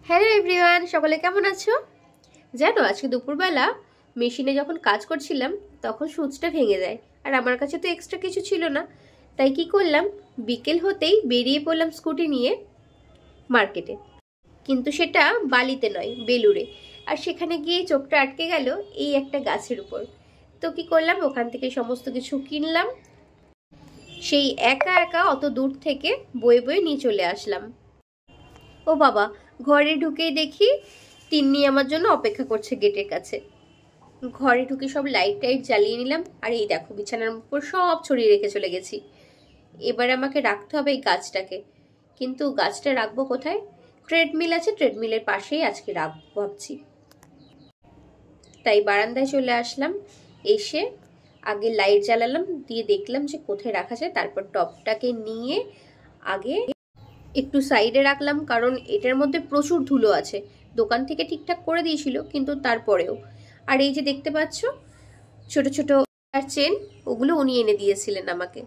Hello everyone, সকলে কেমন আছো? জানো, আজকে দুপুরবেলা মেশিনে যখন কাজ করছিলাম তখন সুচটা ভেঙে যায়। আর আমার কাছে তো এক্সট্রা কিছু ছিল না, তাই কি করলাম, বিকেল হতেই বেরিয়ে পড়লাম স্কুটি নিয়ে মার্কেটে। কিন্তু সেটা বালিতে নয়, বেলুড়ে। আর সেখানে গিয়ে চোখটা আটকে গেল এই একটা গাছের উপর। তো কি করলাম, ওখান থেকে সমস্ত কিছু কিনলাম। সেই একা একা অত দূর থেকে বয়ে বয়ে নিয়ে চলে আসলাম। ও বাবা, ঘরে ঢুকেই দেখি তিন্নি আমার জন্য অপেক্ষা করছে গেটের কাছে। ঘরে ঢুকে সব লাইট টাইট জ্বালিয়ে নিলাম। আর এই দেখো, বিছানার উপর সব ছড়িয়ে রেখে চলে গেছি। এবার আমাকে রাখতে হবে এই গাছটাকে। কিন্তু গাছটা রাখবো কোথায়? ট্রেডমিল আছে, ট্রেডমিলের পাশেই আজকে রাখবো ভাবছি। তাই বারান্দায় চলে আসলাম। এসে আগে লাইট জ্বালালাম, দিয়ে দেখলাম যে কোথায় রাখা যায়। তারপর টবটাকে নিয়ে আগে একটু সাইডে রাখলাম, কারণ এটার মধ্যে প্রচুর ধুলো আছে। দোকান থেকে ঠিকঠাক করে দিয়েছিল, কিন্তু তারপরেও। আর এই যে দেখতে পাচ্ছ ছোট ছোট চেন, ওগুলো উনি এনে দিয়েছিলেন আমাকে।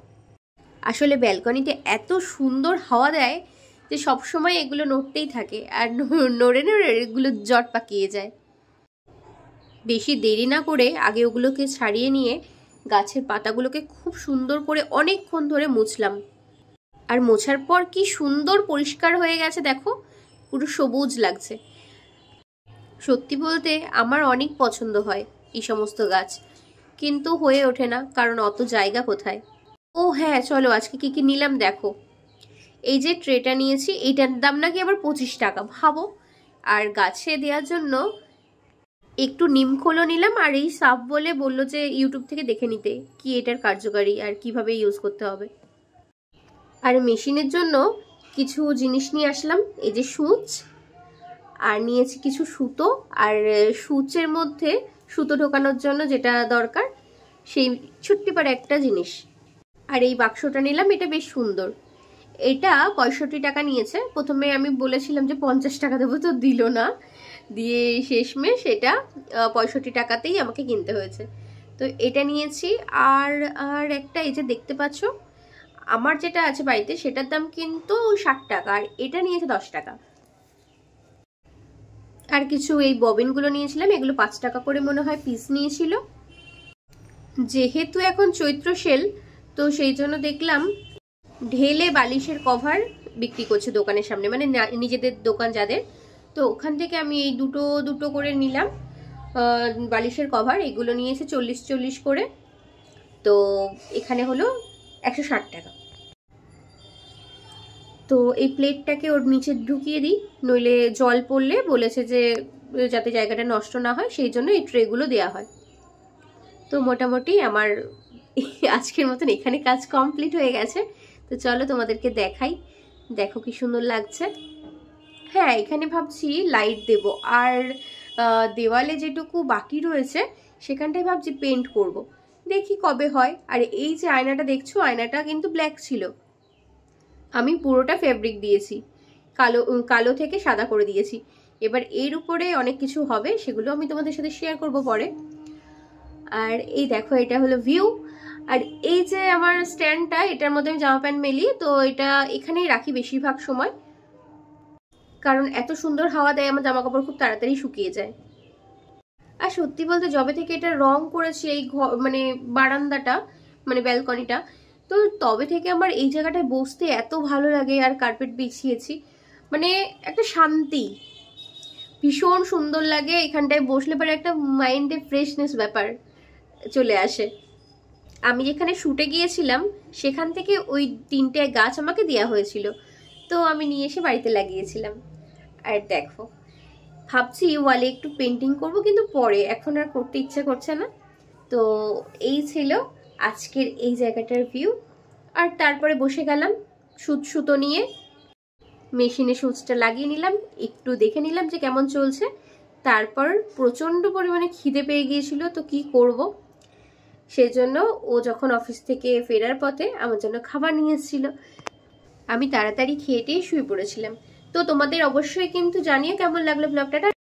আসলে ব্যালকনিতে এত সুন্দর হাওয়া দেয় যে সবসময় এগুলো নড়তেই থাকে, আর নড়ে নড়ে এগুলো জট পাকিয়ে যায়। বেশি দেরি না করে আগে ওগুলোকে ছাড়িয়ে নিয়ে গাছের পাতাগুলোকে খুব সুন্দর করে অনেকক্ষণ ধরে মুছলাম। আর মোছার পর কি সুন্দর পরিষ্কার হয়ে গেছে দেখো, পুরো সবুজ লাগছে। সত্যি বলতে আমার অনেক পছন্দ হয় এই সমস্ত গাছ, কিন্তু হয়ে ওঠে না, কারণ অত জায়গা কোথায়। ও হ্যাঁ, চলো আজকে কি কি নিলাম দেখো। এই যে ট্রেটা নিয়েছি, এইটার দাম নাকি আবার 25 টাকা, ভাবো। আর গাছে দেওয়ার জন্য একটু নিমখোলও নিলাম। আর এই সাপ বলে বললো যে ইউটিউব থেকে দেখে নিতে কি এটার কার্যকারী আর কিভাবে ইউজ করতে হবে। আর মেশিনের জন্য কিছু জিনিস নিয়ে আসলাম, এই যে সুচ, আর নিয়েছি কিছু সুতো। আর সুচের মধ্যে সুতো ঢোকানোর জন্য যেটা দরকার সেই ছুট্টি পারে একটা জিনিস। আর এই বাক্সটা নিলাম, এটা বেশ সুন্দর। এটা 65 টাকা নিয়েছে। প্রথমে আমি বলেছিলাম যে 50 টাকা দেবো, তো দিল না, দিয়ে শেষমেশ এটা 65 টাকাতেই আমাকে কিনতে হয়েছে। তো এটা নিয়েছি। আর আর একটা এই যে দেখতে পাচ্ছ, আমার যেটা আছে বাড়িতে সেটার দাম কিন্তু 60 টাকা, আর এটা নিয়েছে 10 টাকা। আর কিছু এই ববিনগুলো নিয়েছিলাম, এগুলো 5 টাকা করে মনে হয় পিস নিয়েছিল। যেহেতু এখন চৈত্র সেল, তো সেই জন্য দেখলাম ঢেলে বালিশের কভার বিক্রি করছে দোকানের সামনে, মানে নিজেদের দোকান যাদের। তো ওখান থেকে আমি এই দুটো দুটো করে নিলাম বালিশের কভার। এগুলো নিয়েছে 40 করে। তো এখানে হলো 160 টাকা। তো এই প্লেটটাকে ওর নিচে ঢুকিয়ে দিই, নইলে জল পড়লে বলেছে যে যাতে জায়গাটা নষ্ট না হয়, সেই জন্য এই ট্রেগুলো দেওয়া হয়। তো মোটামুটি আমার আজকের মতন এখানে কাজ কমপ্লিট হয়ে গেছে। তো চলো তোমাদেরকে দেখাই, দেখো কি সুন্দর লাগছে। হ্যাঁ, এখানে ভাবছি লাইট দেব। আর দেওয়ালে যেটুকু বাকি রয়েছে সেখানটায় ভাবছি পেন্ট করব, দেখি কবে হয়। আর এই যে আয়নাটা দেখছো, আয়নাটা কিন্তু ব্ল্যাক ছিল, আমি পুরোটা ফেব্রিক দিয়েছি, কালো কালো থেকে সাদা করে দিয়েছি। এবার এর উপরে অনেক কিছু হবে, সেগুলো আমি তোমাদের সাথে শেয়ার করব পরে। আর এই দেখো, এটা হলো ভিউ। আর এই যে আমার স্ট্যান্ডটা, এটার মধ্যে আমি জামা প্যান্ট মেলি, তো এটা এখানেই রাখি বেশিরভাগ সময়, কারণ এত সুন্দর হাওয়া দেয়, আমার জামা কাপড় খুব তাড়াতাড়ি শুকিয়ে যায়। আর সত্যি বলতে যবে থেকে এটা রং করেছি এই মানে বারান্দাটা, মানে ব্যালকনিটা, তো তবে থেকে আমার এই জায়গাটায় বসতে এত ভালো লাগে। আর কার্পেট বিছিয়েছি, মানে একটা শান্তি, ভীষণ সুন্দর লাগে এখানটায় বসলে। পরে একটা মাইন্ডে ফ্রেশনেস ব্যাপার চলে আসে। আমি যেখানে শুটে গিয়েছিলাম সেখান থেকে ওই 3টে গাছ আমাকে দেওয়া হয়েছিল, তো আমি নিয়ে এসে বাড়িতে লাগিয়েছিলাম। আর দেখো, ভাবছি ওয়ালে একটু পেন্টিং করব, কিন্তু পরে, এখন আর করতে ইচ্ছে করছে না। তো এই ছিল আজকের এই জায়গাটার ভিউ। আর তারপরে বসে গেলাম সুতো নিয়ে, মেশিনে সুচটা লাগিয়ে নিলাম, একটু দেখে নিলাম যে কেমন চলছে। তারপর প্রচণ্ড পরিমাণে খিদে পেয়ে গিয়েছিল, তো কি করব, সেজন্য ও যখন অফিস থেকে ফেরার পথে আমার জন্য খাবার নিয়ে এসেছিল। আমি তাড়াতাড়ি খেয়ে শুয়ে পড়েছিলাম। তো তোমাদের অবশ্যই কিন্তু জানিও কেমন লাগলো ব্লগটা।